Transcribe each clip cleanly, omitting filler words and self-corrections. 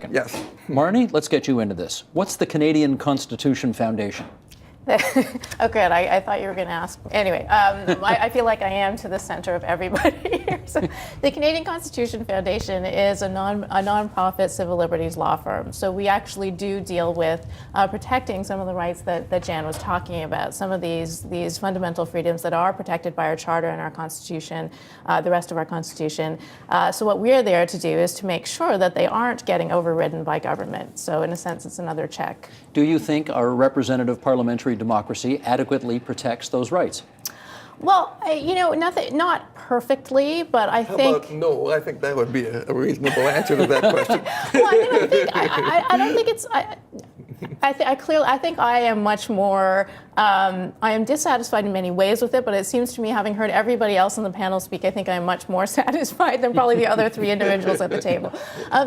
Paiken. Yes. Marni, let's get you into this. What's the Canadian Constitution Foundation? Oh, good. I thought you were going to ask. Anyway, I feel like I am to the center of everybody here. So, the Canadian Constitution Foundation is a nonprofit civil liberties law firm. So we actually do deal with protecting some of the rights that Jan was talking about, some of these fundamental freedoms that are protected by our charter and our Constitution, the rest of our Constitution. So what we're there to do is to make sure that they aren't getting overridden by government. So in a sense, it's another check. Do you think our representative parliamentary democracy adequately protects those rights? Well, not perfectly, but I think. No, I think that would be a reasonable answer to that question. Well, I don't think it's. I think I am much more. I am dissatisfied in many ways with it, but it seems to me, having heard everybody else on the panel speak, I think I am much more satisfied than probably the other three individuals at the table.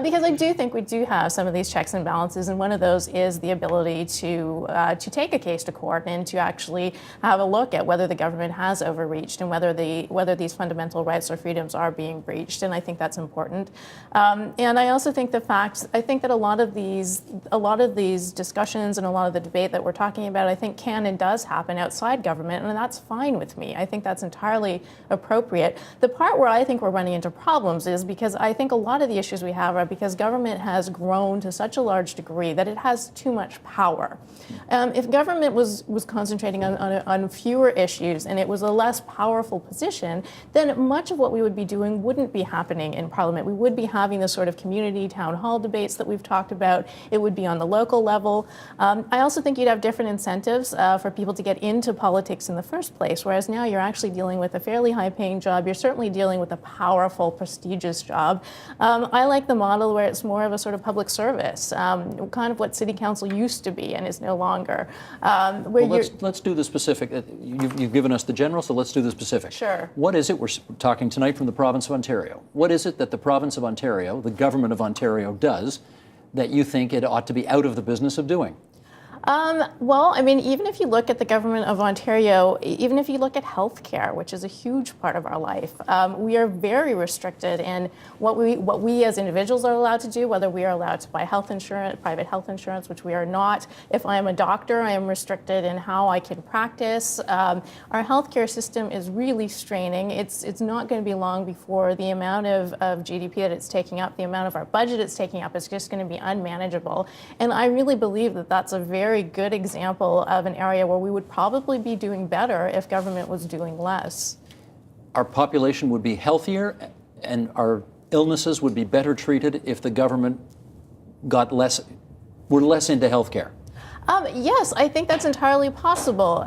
Because I do think we do have some of these checks and balances, and one of those is the ability to take a case to court and to actually have a look at whether the government has overreached and whether these fundamental rights or freedoms are being breached, and I think that's important. And I also think I think that a lot of these discussions and a lot of the debate that we're talking about, I think can and does happen outside government, and that's fine with me. I think that's entirely appropriate. The part where I think we're running into problems is because I think a lot of the issues we have are because government has grown to such a large degree that it has too much power. If government was concentrating on fewer issues and it was a less powerful position, then much of what we would be doing wouldn't be happening in Parliament. We would be having the sort of community town hall debates that we've talked about. It would be on the local level. I also think you'd have different incentives for people to get into politics in the first place, whereas now you're actually dealing with a fairly high-paying job. You're certainly dealing with a powerful, prestigious job. I like the model where it's more of a sort of public service, kind of what City Council used to be and is no longer. Let's do the specific. You've given us the general, so let's do the specific. Sure. What is it? We're talking tonight from the province of Ontario. What is it that the province of Ontario, the government of Ontario, does that you think it ought to be out of the business of doing? Well, I mean, even if you look at the government of Ontario, even if you look at healthcare, which is a huge part of our life, we are very restricted in what we as individuals are allowed to do, whether we are allowed to buy health insurance, private health insurance, which we are not. If I am a doctor, I am restricted in how I can practice. Our healthcare system is really straining. It's not going to be long before the amount of GDP that it's taking up, the amount of our budget it's taking up is just going to be unmanageable. And I really believe that that's a very good example of an area where we would probably be doing better if government was doing less. Our population would be healthier and our illnesses would be better treated if the government were less into healthcare. Yes, I think that's entirely possible.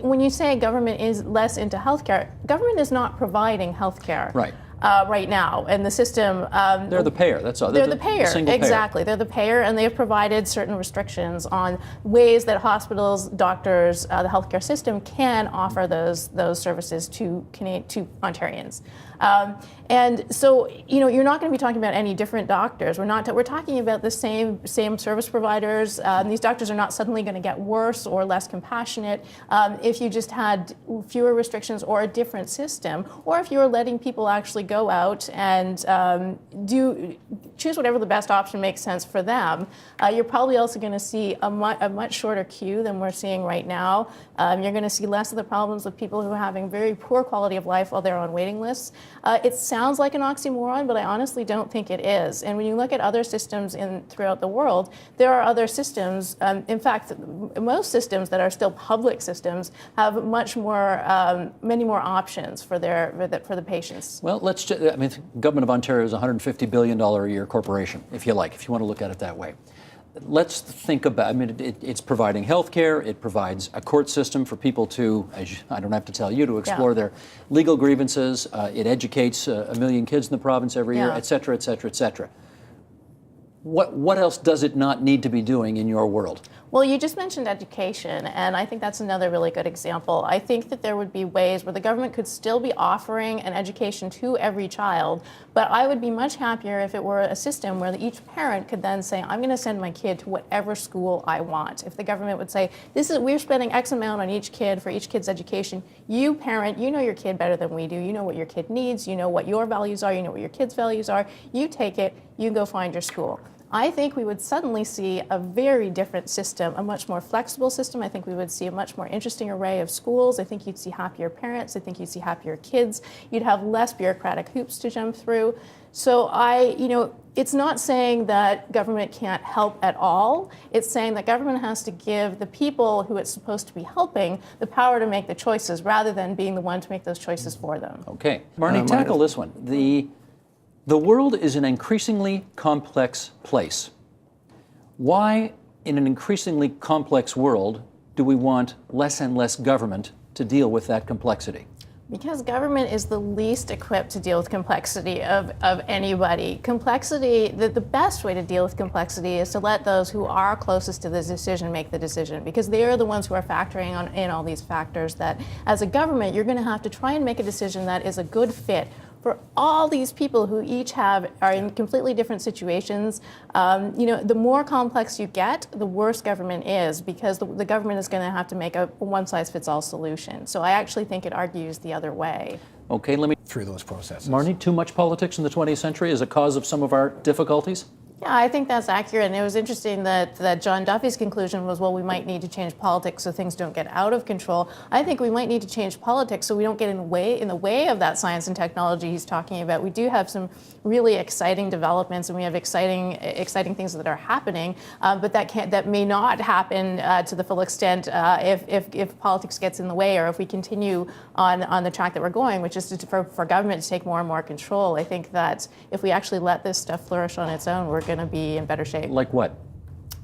When you say government is less into healthcare, government is not providing healthcare. Right. Right now, and the system. They're the payer. That's all. They're the payer. Single exactly. Payer. They're the payer, and they have provided certain restrictions on ways that hospitals, doctors, the healthcare system can offer those services to Ontarians. And so, you're not going to be talking about any different doctors. We're talking about the same service providers. These doctors are not suddenly going to get worse or less compassionate if you just had fewer restrictions or a different system, or if you were letting people actually go out and choose whatever the best option makes sense for them. You're probably also going to see a much shorter queue than we're seeing right now. You're going to see less of the problems with people who are having very poor quality of life while they're on waiting lists. It sounds like an oxymoron, but I honestly don't think it is. And when you look at other systems throughout the world, there are other systems. In fact, most systems that are still public systems have many more options for the patients. Well, the government of Ontario is a $150 billion a year corporation, if you want to look at it that way. Let's think about, it's providing health care, it provides a court system for people to, I don't have to tell you, to explore their legal grievances, it educates 1 million kids in the province every year, et cetera, et cetera, et cetera. What else does it not need to be doing in your world? Well, you just mentioned education, and I think that's another really good example. I think that there would be ways where the government could still be offering an education to every child, but I would be much happier if it were a system where each parent could then say, I'm going to send my kid to whatever school I want. If the government would say, we're spending X amount on each kid for each kid's education, you parent, you know your kid better than we do, you know what your kid needs, you know what your values are, you know what your kid's values are, you take it, you go find your school. I think we would suddenly see a very different system, a much more flexible system. I think we would see a much more interesting array of schools. I think you'd see happier parents. I think you'd see happier kids. You'd have less bureaucratic hoops to jump through. So it's not saying that government can't help at all. It's saying that government has to give the people who it's supposed to be helping the power to make the choices rather than being the one to make those choices for them. Okay. Marni, tackle this one. The world is an increasingly complex place. Why, in an increasingly complex world, do we want less and less government to deal with that complexity? Because government is the least equipped to deal with complexity of anybody. Complexity, the best way to deal with complexity is to let those who are closest to the decision make the decision, because they are the ones who are factoring in all these factors that as a government, you're going to have to try and make a decision that is a good fit for all these people who each are in completely different situations. The more complex you get, the worse government is, because the government is going to have to make a one-size-fits-all solution. So I actually think it argues the other way. Okay, let me... Through those processes. Marni, too much politics in the 20th century is a cause of some of our difficulties? Yeah, I think that's accurate. And it was interesting that John Duffy's conclusion was, well, we might need to change politics so things don't get out of control. I think we might need to change politics so we don't get in the way of that science and technology he's talking about. We do have some really exciting developments, and we have exciting things that are happening, but that may not happen to the full extent if politics gets in the way, or if we continue on the track that we're going, which is for government to take more and more control. I think that if we actually let this stuff flourish on its own, we're going to be in better shape. Like what?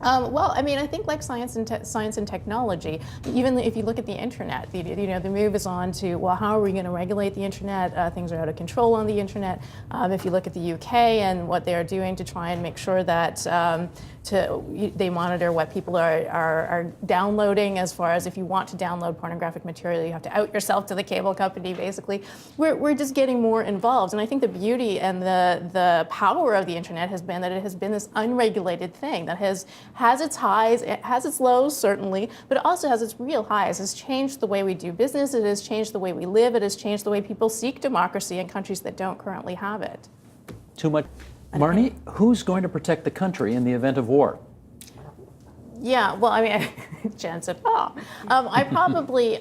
Well, I mean, I think like science and technology, even if you look at the internet, the move is on to, well, how are we going to regulate the internet? Things are out of control on the internet. If you look at the UK and what they are doing to try and make sure that they monitor what people are downloading, as far as if you want to download pornographic material, you have to out yourself to the cable company, basically. We're just getting more involved. And I think the beauty and the power of the internet has been that it has been this unregulated thing that has its highs, it has its lows, certainly, but it also has its real highs. It has changed the way we do business, it has changed the way we live, it has changed the way people seek democracy in countries that don't currently have it. Too much. Marni, who's going to protect the country in the event of war? Yeah, well, I mean, Jen said, I probably,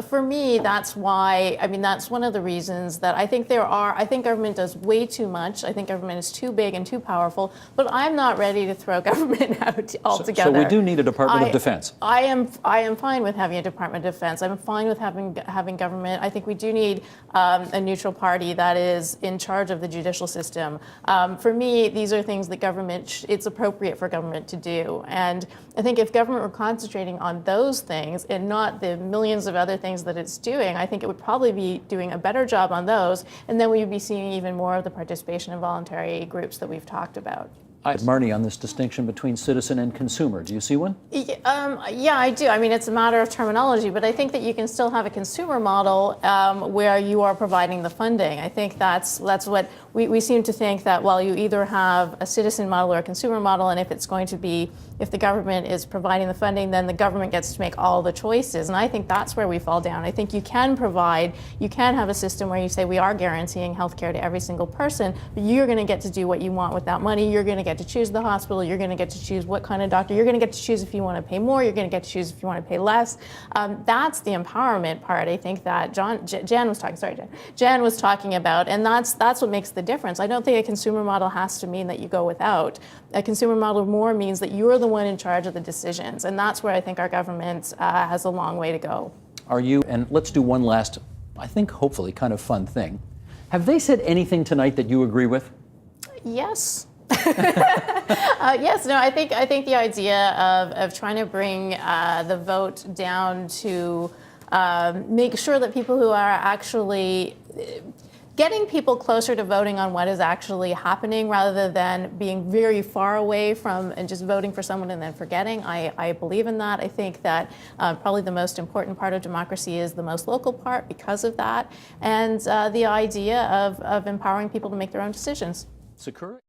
for me, that's why, that's one of the reasons that I think government does way too much. I think government is too big and too powerful, but I'm not ready to throw government out altogether. So we do need a Department of Defense. I am fine with having a Department of Defense. I'm fine with having government. I think we do need a neutral party that is in charge of the judicial system. For me, these are things that it's appropriate for government to do. And I think if government were concentrating on those things and not the millions of other things that it's doing, I think it would probably be doing a better job on those, and then we would be seeing even more of the participation in voluntary groups that we've talked about. Marni, on this distinction between citizen and consumer, do you see one? Yeah, I do. I mean, it's a matter of terminology, but I think that you can still have a consumer model where you are providing the funding. I think that's what we seem to think, that, well, you either have a citizen model or a consumer model, and if the government is providing the funding, then the government gets to make all the choices. And I think that's where we fall down. I think you can have a system where you say, we are guaranteeing healthcare to every single person, but you're going to get to do what you want with that money. You're going to get to choose the hospital. You're going to get to choose what kind of doctor. You're going to get to choose if you want to pay more. You're going to get to choose if you want to pay less. That's the empowerment part, I think, that Jan was talking about, and that's what makes the difference. I don't think a consumer model has to mean that you go without. A consumer model more means that you're the one in charge of the decisions, and that's where I think our government has a long way to go. And let's do one last, I think, hopefully kind of fun thing. Have they said anything tonight that you agree with? Yes. Yes, no, I think the idea of trying to bring the vote down to make sure that people who are actually getting people closer to voting on what is actually happening, rather than being very far away from and just voting for someone and then forgetting. I believe in that. I think that probably the most important part of democracy is the most local part because of that, and the idea of empowering people to make their own decisions. Sakura?